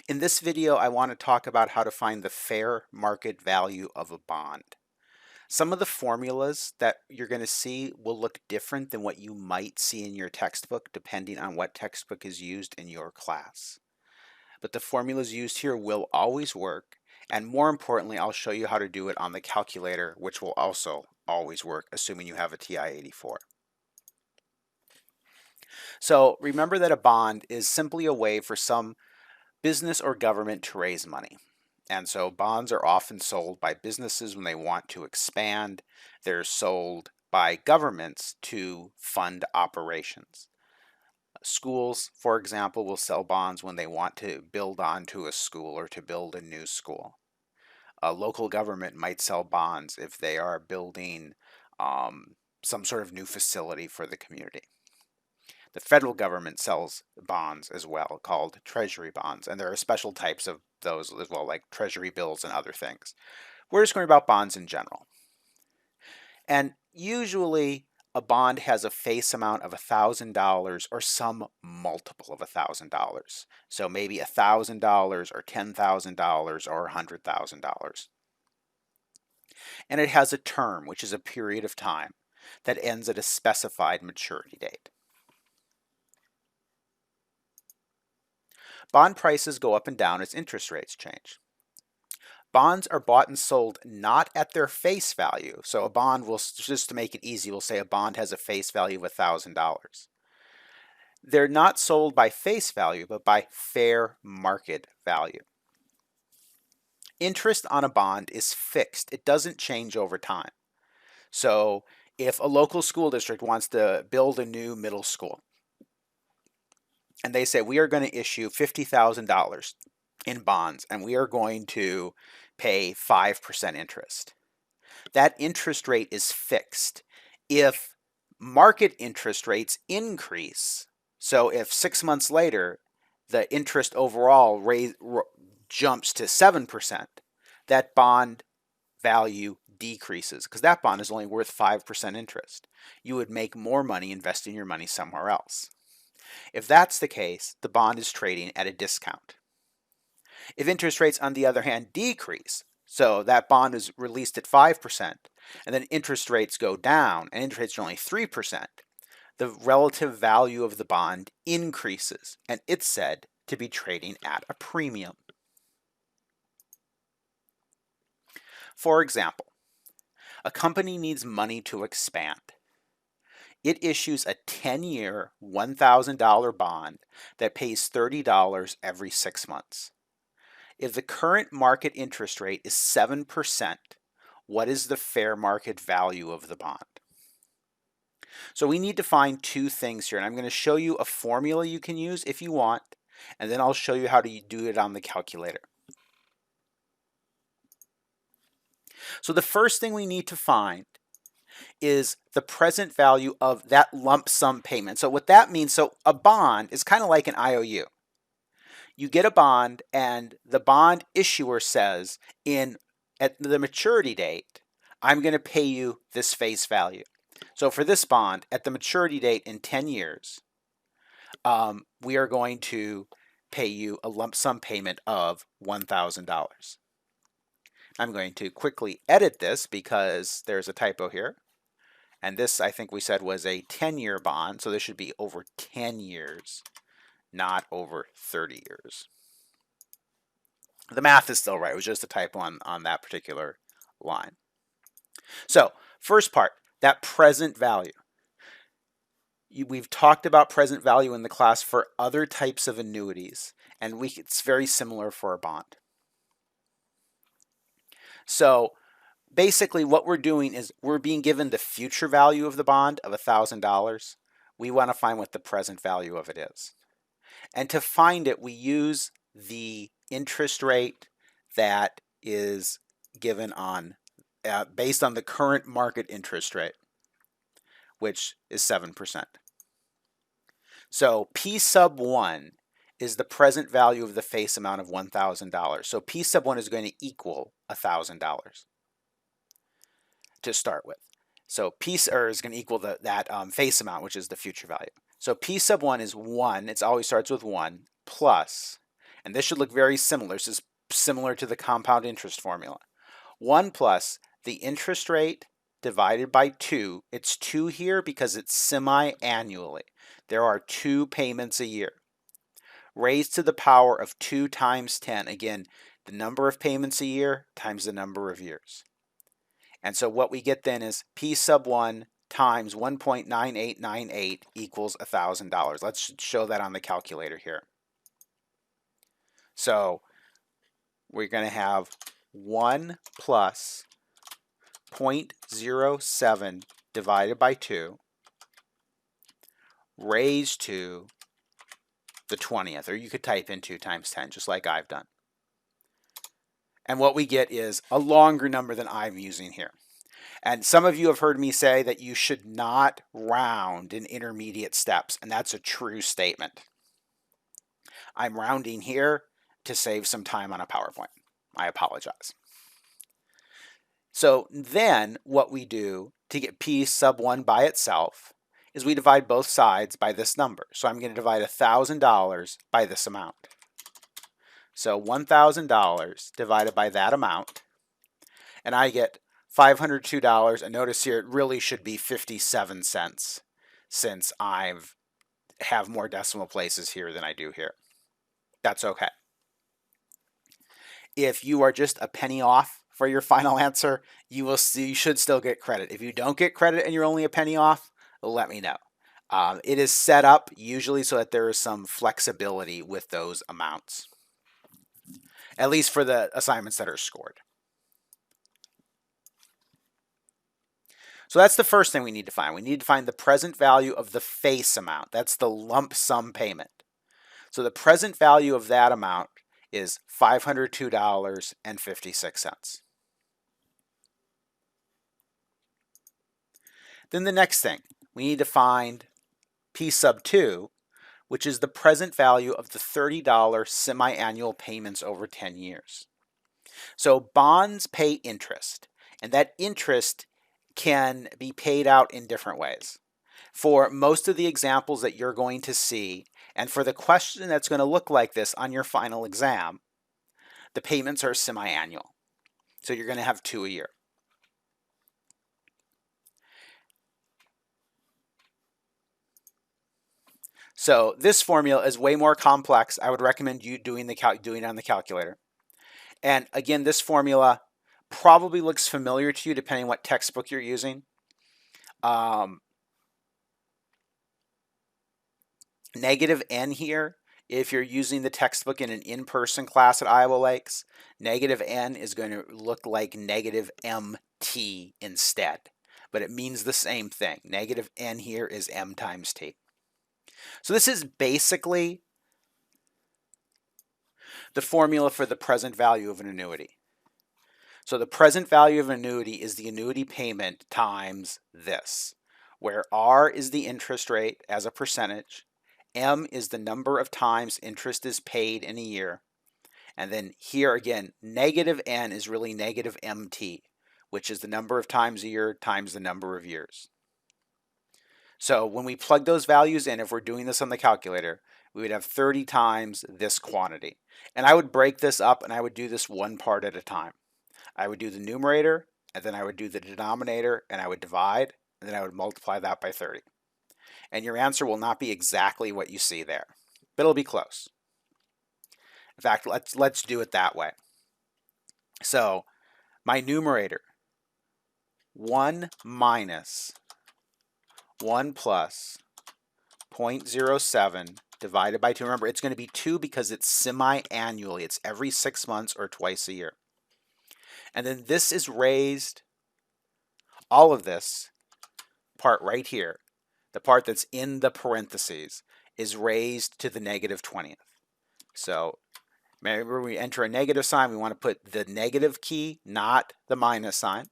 In this video, I want to talk about how to find the fair market value of a bond. Some of the formulas that you're going to see will look different than what you might see in your textbook, depending on what textbook is used in your class. But the formulas used here will always work, and more importantly, I'll show you how to do it on the calculator, which will also always work, assuming you have a TI-84. So remember that a bond is simply a way for some business or government to raise money. And so bonds are often sold by businesses when they want to expand. They're sold by governments to fund operations. Schools, for example, will sell bonds when they want to build onto a school or to build a new school. A local government might sell bonds if they are building some sort of new facility for the community. The federal government sells bonds as well, called treasury bonds, and there are special types of those as well, like treasury bills and other things. We're just going about bonds in general. And usually a bond has a face amount of $1,000 or some multiple of $1,000. So maybe $1,000 or $10,000 or $100,000. And it has a term, which is a period of time that ends at a specified maturity date. Bond prices go up and down as interest rates change. Bonds are bought and sold not at their face value. So a bond will, just to make it easy, we'll say a bond has a face value of $1,000. They're not sold by face value, but by fair market value. Interest on a bond is fixed. It doesn't change over time. So if a local school district wants to build a new middle school, and they say, we are going to issue $50,000 in bonds, and we are going to pay 5% interest. That interest rate is fixed. If market interest rates increase, so if 6 months later the interest overall jumps to 7%, that bond value decreases because that bond is only worth 5% interest. You would make more money investing your money somewhere else. If that's the case, the bond is trading at a discount. If interest rates, on the other hand, decrease, so that bond is released at 5%, and then interest rates go down, and interest rates are only 3%, the relative value of the bond increases, and it's said to be trading at a premium. For example, a company needs money to expand. It issues a 10-year, $1,000 bond that pays $30 every 6 months. If the current market interest rate is 7%, what is the fair market value of the bond? So we need to find two things here, and I'm going to show you a formula you can use if you want, and then I'll show you how to do it on the calculator. So the first thing we need to find is the present value of that lump sum payment. So what that means, so a bond is kind of like an IOU. You get a bond and the bond issuer says at the maturity date, I'm going to pay you this face value. So for this bond, at the maturity date in 10 years, we are going to pay you a lump sum payment of $1,000. I'm going to quickly edit this because there's a typo here. And this, I think we said, was a 10-year bond, so this should be over 10 years, not over 30 years. The math is still right. It was just a typo on that particular line. So, first part, that present value. We've talked about present value in the class for other types of annuities, and it's very similar for a bond. So, basically, what we're doing is we're being given the future value of the bond of $1,000. We want to find what the present value of it is. And to find it, we use the interest rate that is given on based on the current market interest rate, which is 7%. So P sub 1 is the present value of the face amount of $1,000. So P sub 1 is going to equal $1,000 to start with. So P is going to equal that face amount, which is the future value. So P sub 1 is 1. It always starts with 1 plus, And this should look very similar. This is similar to the compound interest formula. 1 plus the interest rate divided by 2. It's 2 here because it's semi-annually. There are 2 payments a year. Raised to the power of 2 times 10. Again, the number of payments a year times the number of years. And so what we get then is P sub 1 times 1.9898 equals $1,000. Let's show that on the calculator here. So we're going to have 1 plus 0.07 divided by 2 raised to the 20th, or you could type in 2 times 10, just like I've done. And what we get is a longer number than I'm using here. And some of you have heard me say that you should not round in intermediate steps, and that's a true statement. I'm rounding here to save some time on a PowerPoint. I apologize. So then what we do to get P sub 1 by itself is we divide both sides by this number. So I'm going to divide $1,000 by this amount. So $1,000 divided by that amount, and I get $502. And notice here it really should be 57 cents since I have more decimal places here than I do here. That's okay. If you are just a penny off for your final answer, you should still get credit. If you don't get credit and you're only a penny off, let me know. It is set up usually so that there is some flexibility with those amounts, at least for the assignments that are scored. So that's the first thing we need to find. We need to find the present value of the face amount. That's the lump sum payment. So the present value of that amount is $502.56. Then the next thing, we need to find P sub 2, which is the present value of the $30 semi-annual payments over 10 years. So bonds pay interest, and that interest can be paid out in different ways. For most of the examples that you're going to see, and for the question that's going to look like this on your final exam, the payments are semi-annual. So you're going to have 2 a year. So this formula is way more complex. I would recommend you doing it on the calculator. And again, this formula probably looks familiar to you depending on what textbook you're using. Negative n here, if you're using the textbook in an in-person class at Iowa Lakes, negative n is going to look like negative mt instead. But it means the same thing. Negative n here is m times t. So this is basically the formula for the present value of an annuity. So the present value of an annuity is the annuity payment times this, where R is the interest rate as a percentage, M is the number of times interest is paid in a year, and then here again, negative N is really negative MT, which is the number of times a year times the number of years. So when we plug those values in, if we're doing this on the calculator, we would have 30 times this quantity. And I would break this up and I would do this one part at a time. I would do the numerator, and then I would do the denominator, and I would divide, and then I would multiply that by 30. And your answer will not be exactly what you see there, but it'll be close. In fact, let's do it that way. So my numerator, 1 minus 1 plus 0.07 divided by 2. Remember, it's going to be 2 because it's semi-annually. It's every 6 months or twice a year. And then this is raised, all of this part right here, the part that's in the parentheses, is raised to the negative 20th. So remember, when we enter a negative sign, we want to put the negative key, not the minus sign.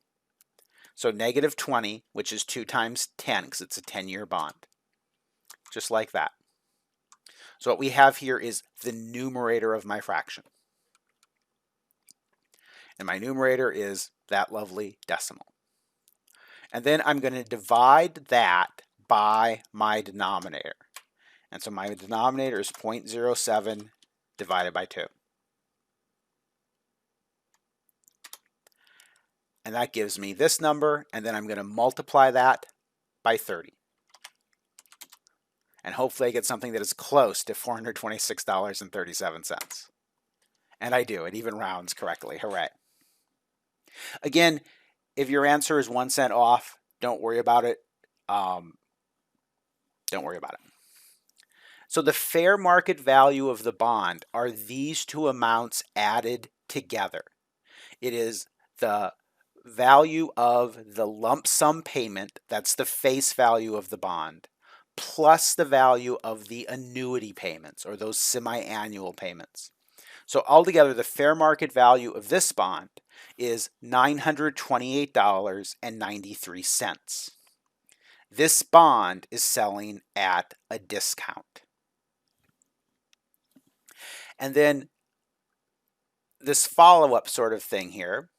So negative 20, which is 2 times 10, because it's a 10-year bond. Just like that. So what we have here is the numerator of my fraction. And my numerator is that lovely decimal. And then I'm going to divide that by my denominator. And so my denominator is 0.07 divided by 2. And that gives me this number, and then I'm going to multiply that by 30. And hopefully I get something that is close to $426.37. And I do. It even rounds correctly. Hooray. Again, if your answer is 1 cent off, don't worry about it. Don't worry about it. So the fair market value of the bond are these two amounts added together. It is the value of the lump sum payment, that's the face value of the bond, plus the value of the annuity payments, or those semi-annual payments. So altogether, the fair market value of this bond is $928.93. This bond is selling at a discount. And then this follow-up sort of thing here,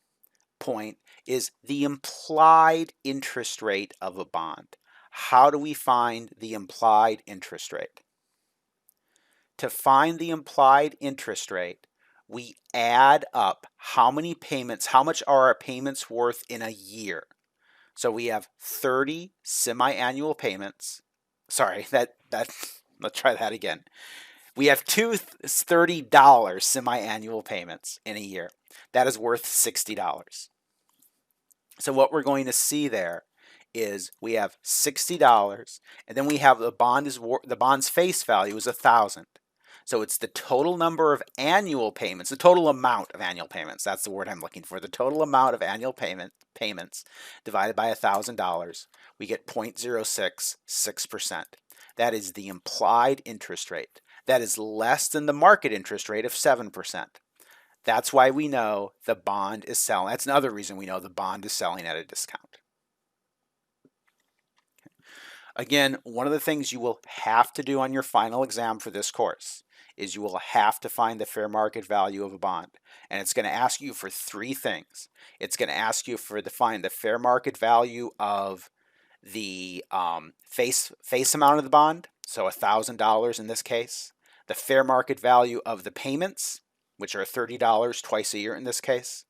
point, is the implied interest rate of a bond. How do we find the implied interest rate? To find the implied interest rate, we add up how many payments, how much are our payments worth in a year. So we have 30 semi-annual payments. Sorry, let's try that again. We have two $30 semi-annual payments in a year. That is worth $60. So what we're going to see there is we have $60, and then we have the bond's face value is $1,000. So it's the total number of annual payments, the total amount of annual payments. That's the word I'm looking for. The total amount of annual payments divided by $1,000. We get 0.066%. That is the implied interest rate. That is less than the market interest rate of 7%. That's why we know the bond is selling. That's another reason we know the bond is selling at a discount. Again, one of the things you will have to do on your final exam for this course is you will have to find the fair market value of a bond. And it's going to ask you for 3 things. It's going to ask you to find the fair market value of the face amount of the bond, so $1,000 in this case, the fair market value of the payments, which are $30 twice a year in this case,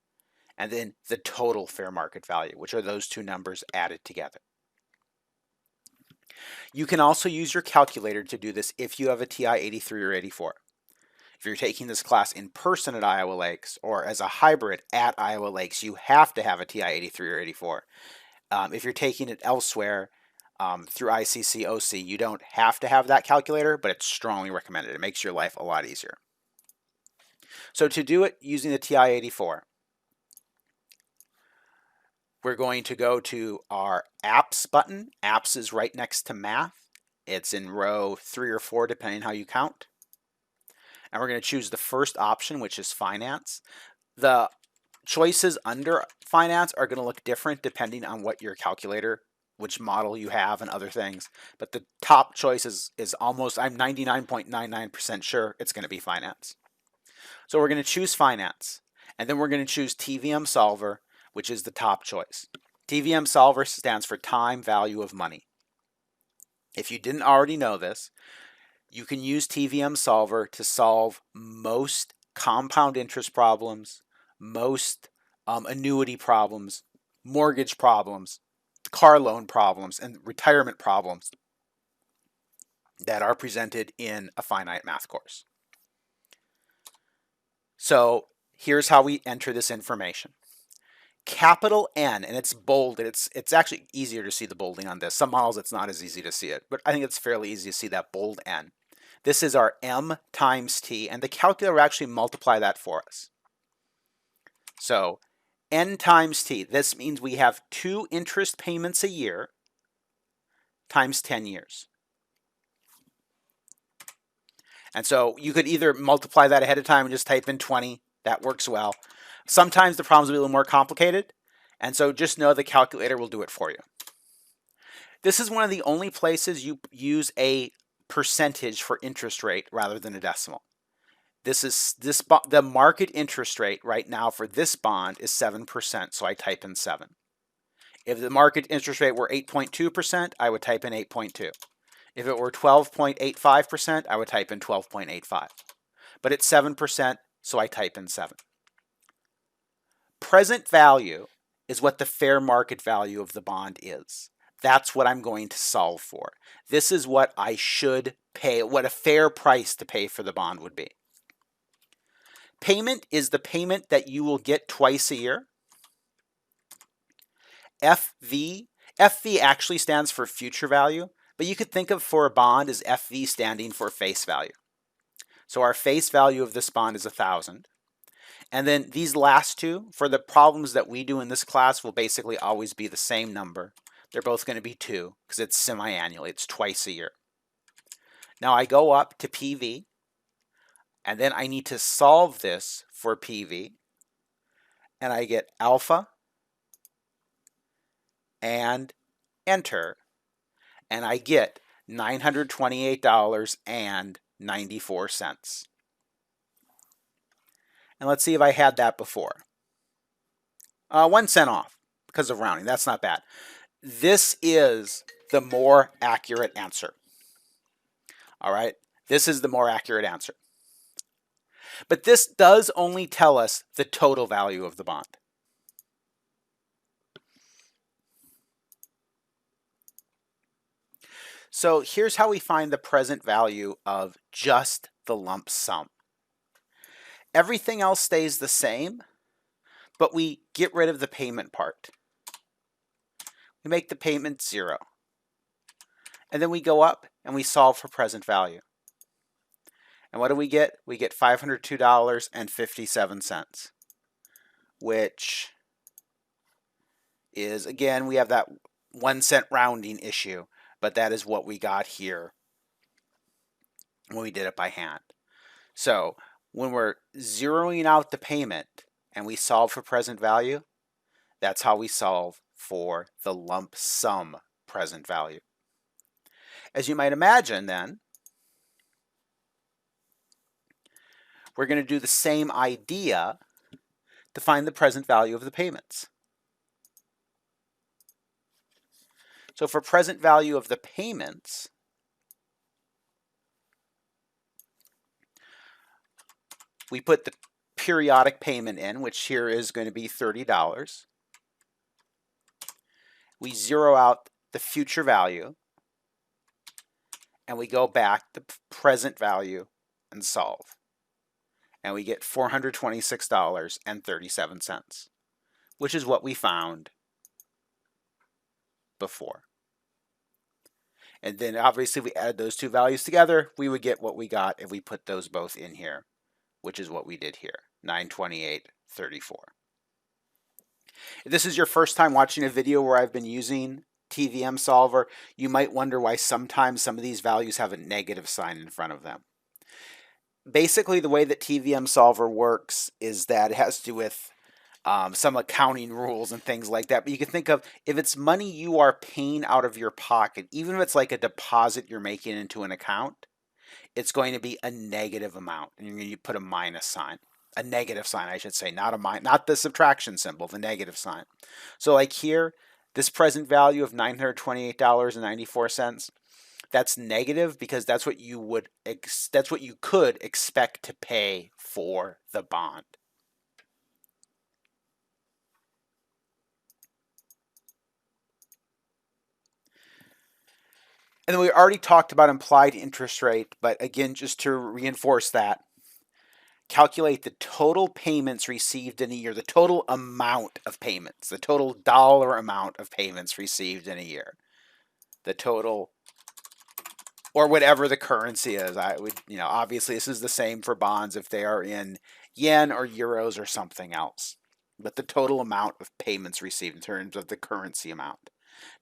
and then the total fair market value, which are those two numbers added together. You can also use your calculator to do this if you have a TI 83 or 84. If you're taking this class in person at Iowa Lakes or as a hybrid at Iowa Lakes, you have to have a TI 83 or 84. If you're taking it elsewhere through ICC OC, you don't have to have that calculator, but it's strongly recommended. It makes your life a lot easier. So to do it using the TI 84, we're going to go to our Apps button. Apps is right next to Math. It's in row 3 or 4, depending how you count. And we're going to choose the first option, which is Finance. The choices under Finance are going to look different depending on what your calculator, which model you have, and other things. But the top choice is almost, I'm 99.99% sure it's going to be Finance. So we're going to choose Finance. And then we're going to choose TVM Solver, which is the top choice. TVM Solver stands for Time Value of Money. If you didn't already know this, you can use TVM Solver to solve most compound interest problems, most annuity problems, mortgage problems, car loan problems, and retirement problems that are presented in a finite math course. So here's how we enter this information. Capital N, and it's bolded. It's actually easier to see the bolding on this. Some models it's not as easy to see it, but I think it's fairly easy to see that bold N. This is our M times T, and the calculator will actually multiply that for us. So N times T, this means we have 2 interest payments a year times 10 years. And so you could either multiply that ahead of time and just type in 20. That works well. Sometimes the problems will be a little more complicated, and so just know the calculator will do it for you. This is one of the only places you use a percentage for interest rate rather than a decimal. The market interest rate right now for this bond is 7%, so I type in 7. If the market interest rate were 8.2%, I would type in 8.2. If it were 12.85%, I would type in 12.85. but it's 7%, so I type in 7. Present value is what the fair market value of the bond is. That's what I'm going to solve for. This is what I should pay, what a fair price to pay for the bond would be. Payment is the payment that you will get twice a year. FV actually stands for future value, but you could think of for a bond as FV standing for face value. So our face value of this bond is 1,000. And then these last two, for the problems that we do in this class, will basically always be the same number. They're both going to be 2 because it's semi-annually. It's twice a year. Now I go up to PV, and then I need to solve this for PV, and I get alpha and enter, and I get $928.94. And let's see if I had that before. 1 cent off because of rounding. That's not bad. This is the more accurate answer. All right, this is the more accurate answer. But this does only tell us the total value of the bond. So here's how we find the present value of just the lump sum. Everything else stays the same, but we get rid of the payment part. We make the payment 0. And then we go up and we solve for present value. And what do we get? We get $502.57, which is, again, we have that 1 cent rounding issue, but that is what we got here when we did it by hand. So when we're zeroing out the payment and we solve for present value, that's how we solve for the lump sum present value. As you might imagine then, we're going to do the same idea to find the present value of the payments. So for present value of the payments, we put the periodic payment in, which here is going to be $30. We zero out the future value, and we go back to present value and solve. And we get $426.37, which is what we found before. And then obviously if we add those two values together, we would get what we got if we put those both in here, which is what we did here, $928.34. If this is your first time watching a video where I've been using TVM Solver, you might wonder why sometimes some of these values have a negative sign in front of them. Basically, the way that TVM Solver works is that it has to do with some accounting rules and things like that. But you can think of, if it's money you are paying out of your pocket, even if it's like a deposit you're making into an account, it's going to be a negative amount. And you put a minus sign. A negative sign, I should say, not the subtraction symbol, the negative sign. So like here, this present value of $928.94, that's negative because that's what you could expect to pay for the bond. And then we already talked about implied interest rate, but again, just to reinforce that, calculate the total payments received in a year, the total amount of payments, the total dollar amount of payments received in a year, the total, or whatever the currency is. Obviously this is the same for bonds if they are in yen or euros or something else, but the total amount of payments received in terms of the currency amount.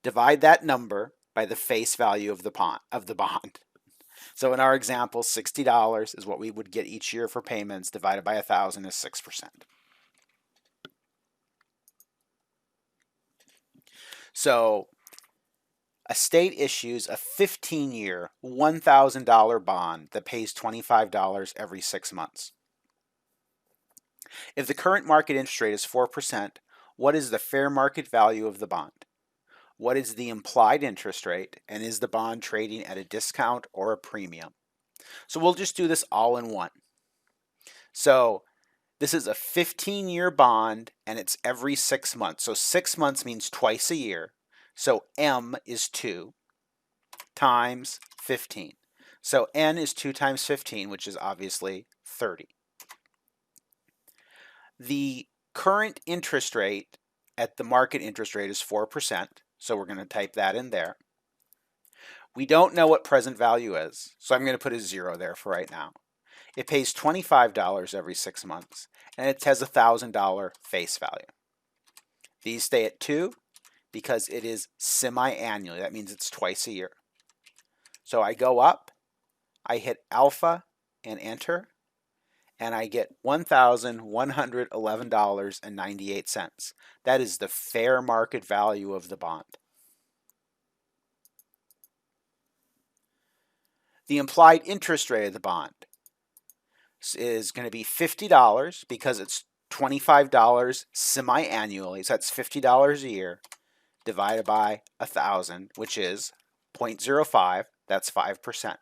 Divide that number by the face value of the bond. So in our example, $60 is what we would get each year for payments, divided by 1,000 is 6%. So a state issues a 15-year, $1,000 bond that pays $25 every 6 months. If the current market interest rate is 4%, what is the fair market value of the bond? What is the implied interest rate, and is the bond trading at a discount or a premium? So we'll just do this all in one. So this is a 15-year bond, and it's every 6 months. So 6 months means twice a year. So M is 2 times 15. So N is 2 times 15, which is obviously 30. The current interest rate at the market interest rate is 4%. So we're going to type that in there. We don't know what present value is, so I'm going to put a 0 there for right now. It pays $25 every 6 months, and it has a $1,000 face value. These stay at 2 because it is semi-annually. That means it's twice a year. So I go up, I hit alpha and enter, and I get $1,111.98. That is the fair market value of the bond. The implied interest rate of the bond is going to be $50 because it's $25 semi-annually, so that's $50 a year, divided by 1,000, which is 0.05, that's 5%.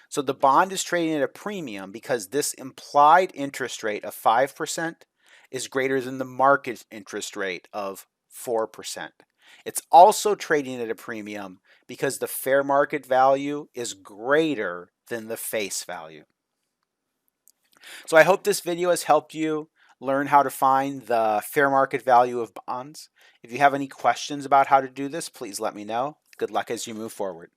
So the bond is trading at a premium because this implied interest rate of 5% is greater than the market interest rate of 4%. It's also trading at a premium because the fair market value is greater than the face value. So I hope this video has helped you learn how to find the fair market value of bonds. If you have any questions about how to do this, please let me know. Good luck as you move forward.